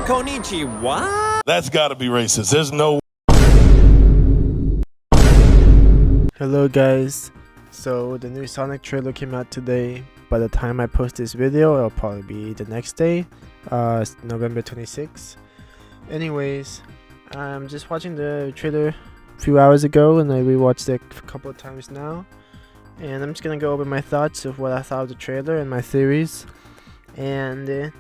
Konnichiwa? That's gotta be racist. There's no. Hello guys, so the new Sonic trailer came out today. By the time I post this video, it'll probably be the next day, November 26th. Anyways, I'm just watching the trailer a few hours ago and I rewatched it a couple of times now. And I'm just gonna go over my thoughts of what I thought of the trailer and my theories. And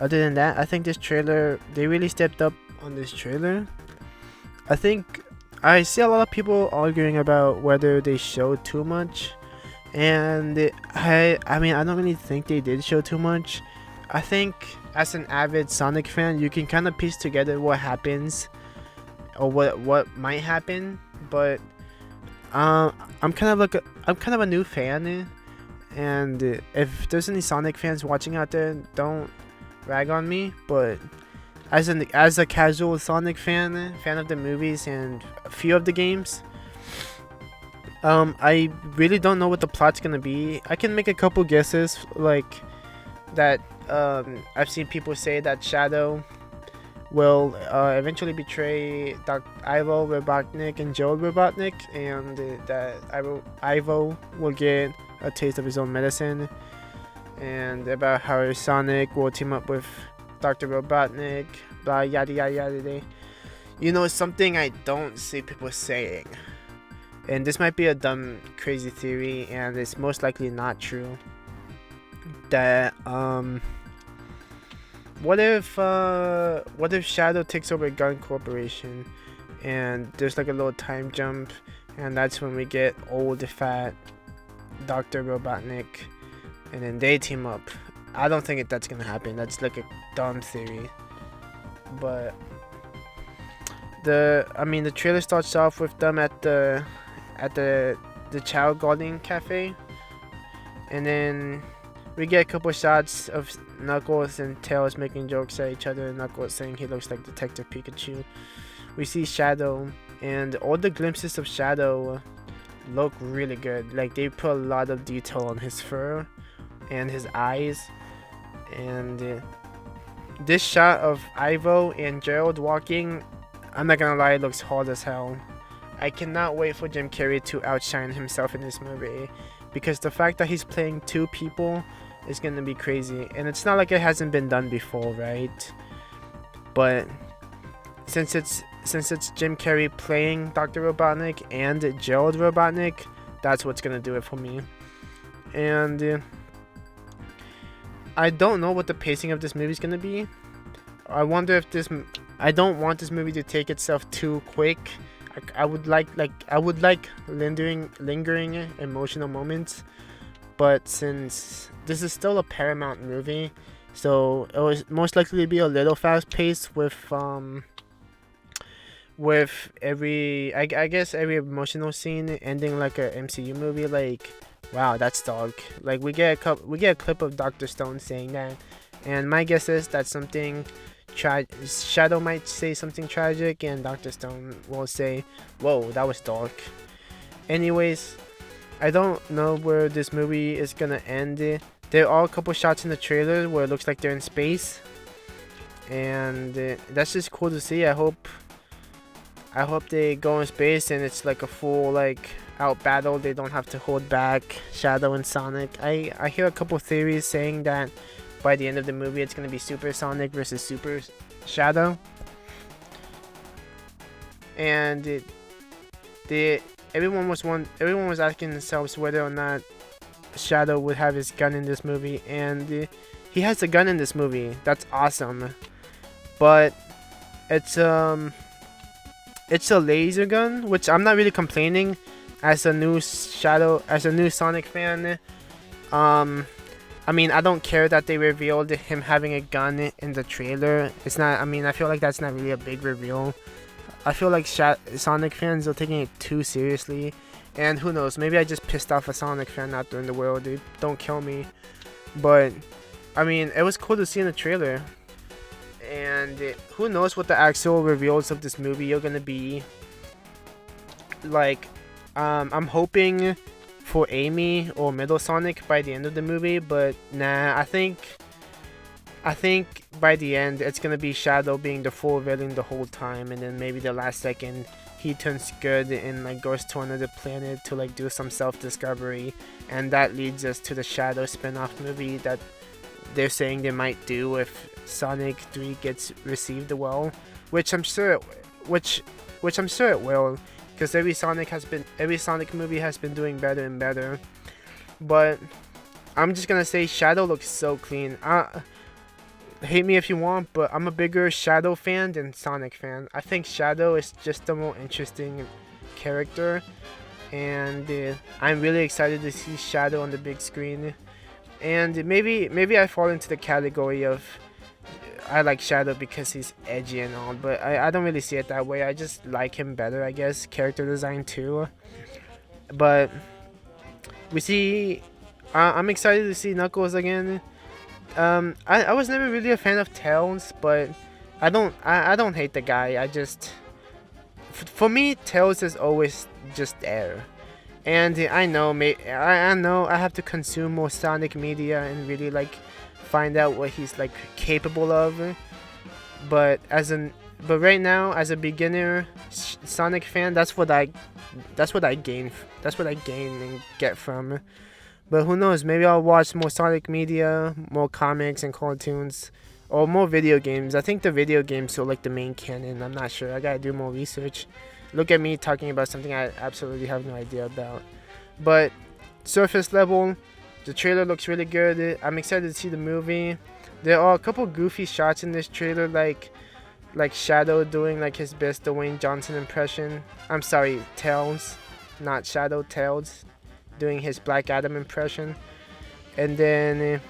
other than that, I think this trailer, they really stepped up on this trailer. I think I see a lot of people arguing about whether they showed too much, and I mean I don't really think they did show too much. I think as an avid Sonic fan, you can kind of piece together what happens or what might happen, but I'm kind of a new fan, and if there's any Sonic fans watching out there, don't rag on me, but as a casual Sonic fan of the movies and a few of the games, I really don't know what the plot's gonna be. I can make a couple guesses, like that. I've seen people say that Shadow will eventually betray Ivo Robotnik and Joe Robotnik, and that Ivo will get a taste of his own medicine, and about how Sonic will team up with Dr. Robotnik, blah yada yada yada. You know, something I don't see people saying, and this might be a dumb crazy theory and it's most likely not true, that what if Shadow takes over Gun Corporation and there's like a little time jump, and that's when we get old fat Dr. Robotnik and then they team up. I don't think that's gonna happen. That's like a dumb theory. But the trailer starts off with them at the Child Guardian Cafe, and then we get a couple shots of Knuckles and Tails making jokes at each other. Knuckles saying he looks like Detective Pikachu. We see Shadow, and all the glimpses of Shadow look really good. Like, they put a lot of detail on his fur and his eyes, and this shot of Ivo and Gerald walking, I'm not gonna lie, it looks hard as hell. I cannot wait for Jim Carrey to outshine himself in this movie, because the fact that he's playing two people is gonna be crazy, and it's not like it hasn't been done before, right? But since it's Jim Carrey playing Dr. Robotnik and Gerald Robotnik, that's what's gonna do it for me. And I don't know what the pacing of this movie is gonna be. I wonder if I don't want this movie to take itself too quick. I would like lingering emotional moments, but since this is still a Paramount movie, so it was most likely to be a little fast paced with every I guess every emotional scene ending like a MCU movie. Like, wow, that's dark. Like, we get a clip of Dr. Stone saying that, and my guess is that something Shadow might say something tragic, and Dr. Stone will say, "Whoa, that was dark." Anyways, I don't know where this movie is gonna end. There are a couple shots in the trailer where it looks like they're in space, and that's just cool to see. I hope they go in space and it's like a full out battle. They don't have to hold back Shadow and Sonic. I hear a couple theories saying that by the end of the movie it's gonna be Super Sonic versus Super Shadow, and everyone was asking themselves whether or not Shadow would have his gun in this movie, and he has a gun in this movie. That's awesome, but it's a laser gun, which I'm not really complaining as a new Sonic fan. I mean, I don't care that they revealed him having a gun in the trailer. It's not, I mean, I feel like that's not really a big reveal. I feel like Sonic fans are taking it too seriously, and who knows, maybe I just pissed off a Sonic fan out there in the world. Dude, don't kill me. But I mean, it was cool to see in the trailer, and who knows what the actual reveals of this movie are gonna be. Like, I'm hoping for Amy or Middle Sonic by the end of the movie, but nah, I think by the end it's gonna be Shadow being the full villain the whole time, and then maybe the last second he turns good and like goes to another planet to like do some self-discovery, and that leads us to the Shadow spin-off movie that they're saying they might do if Sonic 3 gets received well, which I'm sure it will, because every Sonic movie has been doing better and better. But I'm just gonna say Shadow looks so clean. Hate me if you want, but I'm a bigger Shadow fan than Sonic fan. I think Shadow is just the more interesting character, and I'm really excited to see Shadow on the big screen. And maybe I fall into the category of I like Shadow because he's edgy and all, but I don't really see it that way. I just like him better, I guess. Character design too. But we see I'm excited to see Knuckles again. I was never really a fan of Tails, but I don't hate the guy. I just for me Tails is always just there, and I know I have to consume more Sonic media and really like find out what he's like capable of. But right now as a beginner Sonic fan, that's what I gain and get from. But who knows, maybe I'll watch more Sonic media, more comics and cartoons, or more video games. I think the video games are like the main canon. I'm not sure. I gotta do more research. Look at me talking about something I absolutely have no idea about. But surface level, the trailer looks really good. I'm excited to see the movie. There are a couple goofy shots in this trailer, like Shadow doing like his best Dwayne Johnson impression. I'm sorry, Tails, not Shadow, Tails doing his Black Adam impression. And then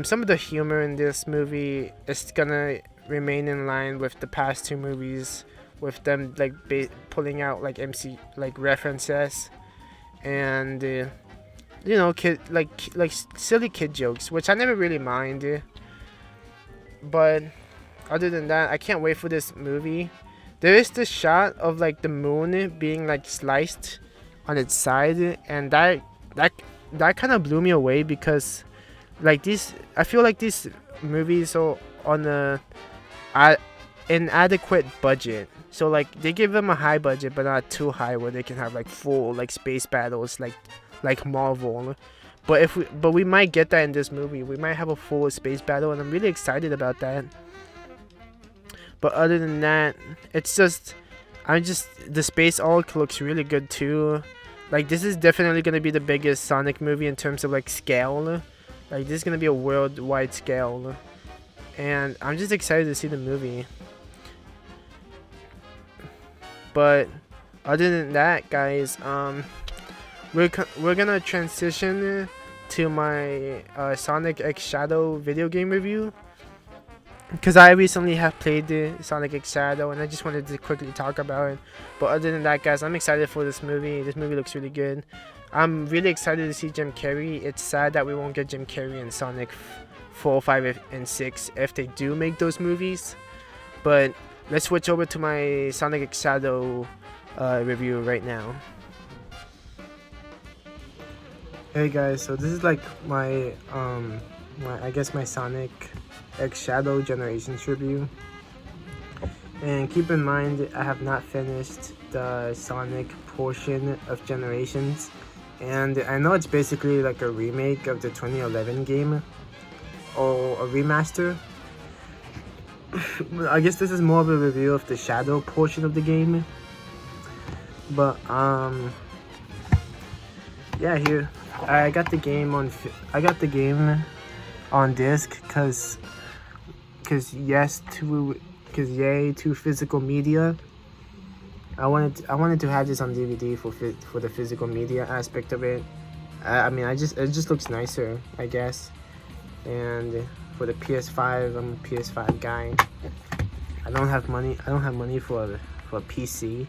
some of the humor in this movie is gonna remain in line with the past two movies, with them like pulling out like MC like references and you know, like silly kid jokes, which I never really mind. But other than that, I can't wait for this movie. There is this shot of like the moon being like sliced on its side, and that kind of blew me away, because like I feel like these movies are on a inadequate budget. So like they give them a high budget but not too high where they can have like full like space battles like Marvel. But we might get that in this movie. We might have a full space battle, and I'm really excited about that. But other than that, it's just the space arc looks really good too. Like this is definitely gonna be the biggest Sonic movie in terms of like scale. Like this is gonna be a worldwide scale, and I'm just excited to see the movie. But other than that, guys, we're gonna transition to my SonicXShadow video game review, because I recently have played the SonicXShadow and I just wanted to quickly talk about it. But other than that, guys, I'm excited for this movie. This movie looks really good. I'm really excited to see Jim Carrey. It's sad that we won't get Jim Carrey in Sonic 4, 5, and 6 if they do make those movies. But let's switch over to my SonicXShadow review right now. Hey guys, so this is like my I guess my SonicXShadowGenerations review. And keep in mind, I have not finished the Sonic portion of Generations, and I know it's basically like a remake of the 2011 game or a remaster. I guess this is more of a review of the Shadow portion of the game. But yeah, here I got the game on disc because yay to physical media. I wanted to have this on DVD for the physical media aspect of it. I mean, it just looks nicer, I guess. And for the PS5, I'm a PS5 guy. I don't have money for a PC.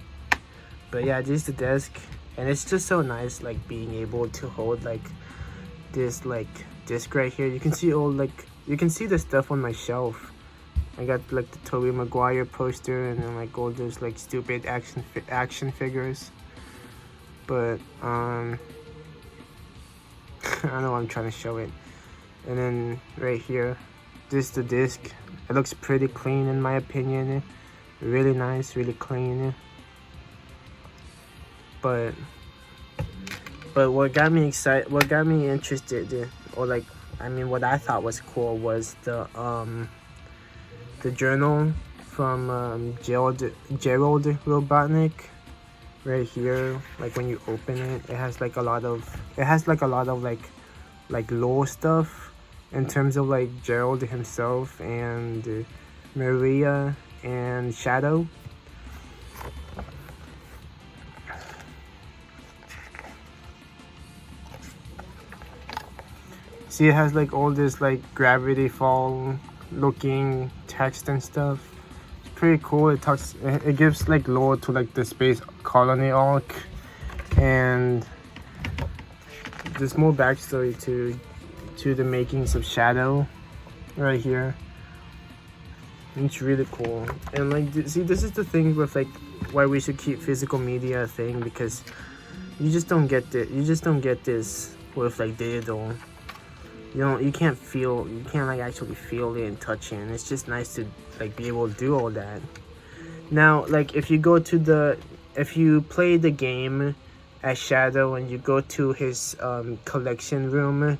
But yeah, this is the disc, and it's just so nice, like being able to hold like this like disc right here. You can see the stuff on my shelf. I got like the Tobey Maguire poster, and then like all those like stupid action figures. But I don't know, I'm trying to show it. And then right here this is the disc. It looks pretty clean in my opinion. Really nice, really clean. But what got me excited, what got me interested, or like, I mean, what I thought was cool was the journal from Gerald Robotnik right here. Like when you open it, it has like a lot of like lore stuff in terms of like Gerald himself and Maria and Shadow. See, it has like all this like Gravity Fall looking text and stuff. It's pretty cool. It gives like lore to like the space colony arc, and there's more backstory to the makings of Shadow right here. It's really cool. And like, see, this is the thing with like why we should keep physical media a thing, because you just don't get this with like digital. You can't like actually feel it and touch it, and it's just nice to like be able to do all that. Now, like if you play the game as Shadow and you go to his collection room,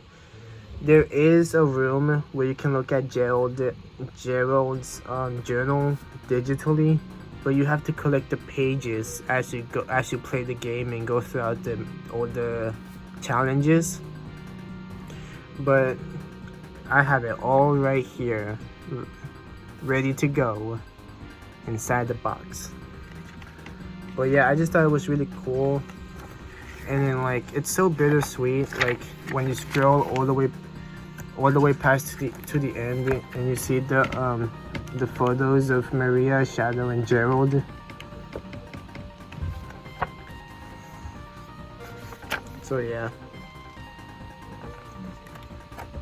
there is a room where you can look at Gerald's journal digitally, but you have to collect the pages as you play the game and go throughout all the challenges. But I have it all right here, ready to go inside the box. But yeah, I just thought it was really cool. And then like, it's so bittersweet, like when you scroll all the way past to the end and you see the photos of Maria, Shadow, and Gerald. So yeah,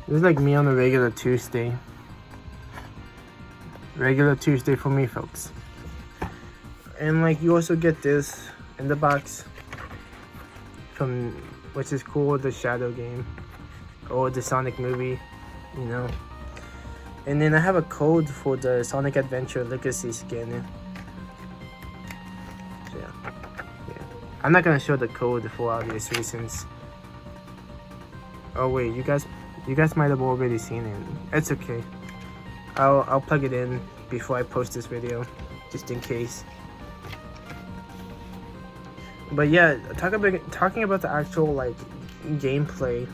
this is like me on a regular Tuesday. Regular Tuesday for me, folks. And like, you also get this in the box from, which is cool, the Shadow game or the Sonic movie, you know. And then I have a code for the Sonic Adventure Legacy skin. So yeah. I'm not gonna show the code for obvious reasons. Oh wait, you guys might have already seen it. It's okay. I'll plug it in before I post this video, just in case. But yeah, talking about the actual like gameplay,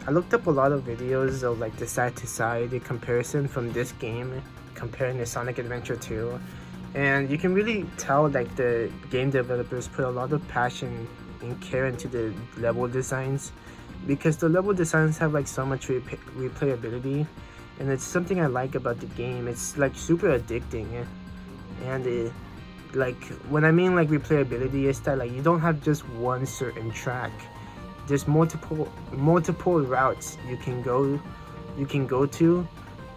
I looked up a lot of videos of like the side-to-side comparison from this game comparing to Sonic Adventure 2, and you can really tell like the game developers put a lot of passion and care into the level designs, because the level designs have like so much replayability, and it's something I like about the game. It's like super addicting, and like when I mean like replayability, is that like you don't have just one certain track. There's multiple routes you can go to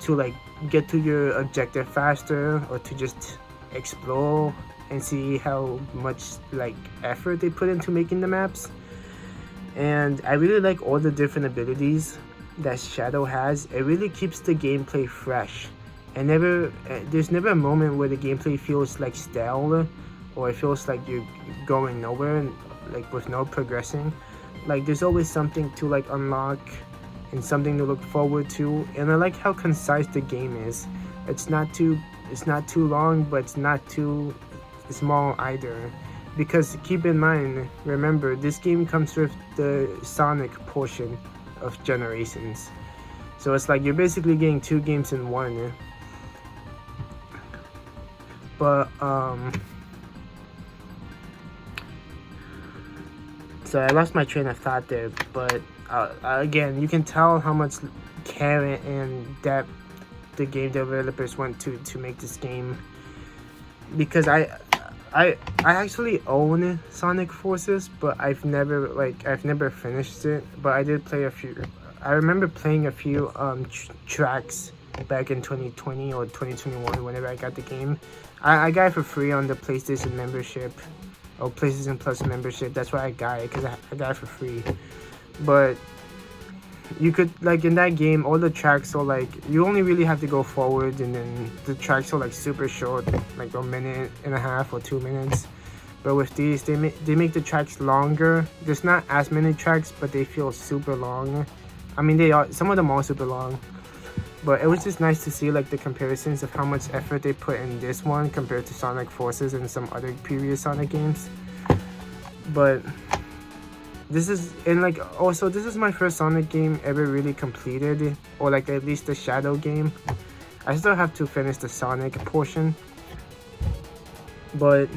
like get to your objective faster, or to just explore and see how much like effort they put into making the maps. And I really like all the different abilities that Shadow has. It really keeps the gameplay fresh, and there's never a moment where the gameplay feels like stale, or it feels like you're going nowhere and like with no progressing. Like there's always something to like unlock and something to look forward to. And I like how concise the game is. It's not too long, but it's not too small either. Because keep in mind, remember, this game comes with the Sonic portion of Generations. So it's like you're basically getting 2 games in one. But so I lost my train of thought there, but again, you can tell how much care and depth the game developers went to make this game. Because I actually own Sonic Forces, but I've never finished it. But I did play a few. I remember playing a few tracks back in 2020 or 2021 whenever I got the game. I got it for free on the PlayStation membership, or PlayStation Plus membership. That's why I got it, because I got it for free. But you could, like, in that game, all the tracks are like, you only really have to go forward, and then the tracks are like super short, like a minute and a half or 2 minutes. But with these, they make the tracks longer. There's not as many tracks, but they feel super long. I mean, some of them are super long. But it was just nice to see like the comparisons of how much effort they put in this one compared to Sonic Forces and some other previous Sonic games. But this is, and like, also this is my first Sonic game ever really completed, or like at least the Shadow game. I still have to finish the Sonic portion, but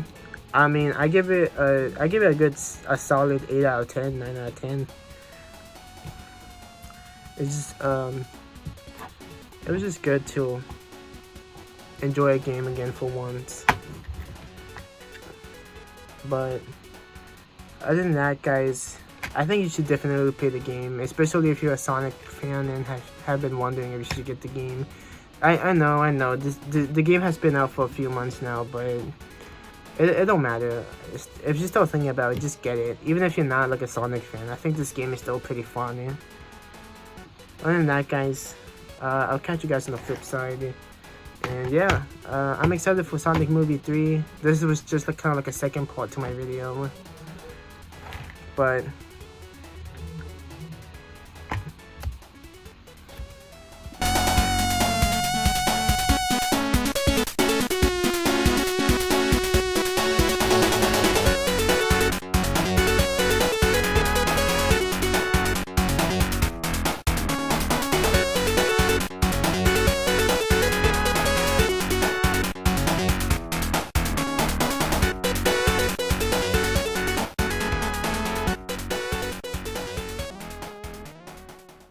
I mean, I give it a solid 8 out of 10, 9 out of 10. It's just it was just good to enjoy a game again for once. But other than that, guys, I think you should definitely play the game, especially if you're a Sonic fan and have been wondering if you should get the game. I know the game has been out for a few months now, but it don't matter. If you're still thinking about it, just get it. Even if you're not like a Sonic fan, I think this game is still pretty fun. Other than that, guys, I'll catch you guys on the flip side. And yeah, I'm excited for Sonic Movie 3. This was just like kind of like a second part to my video. But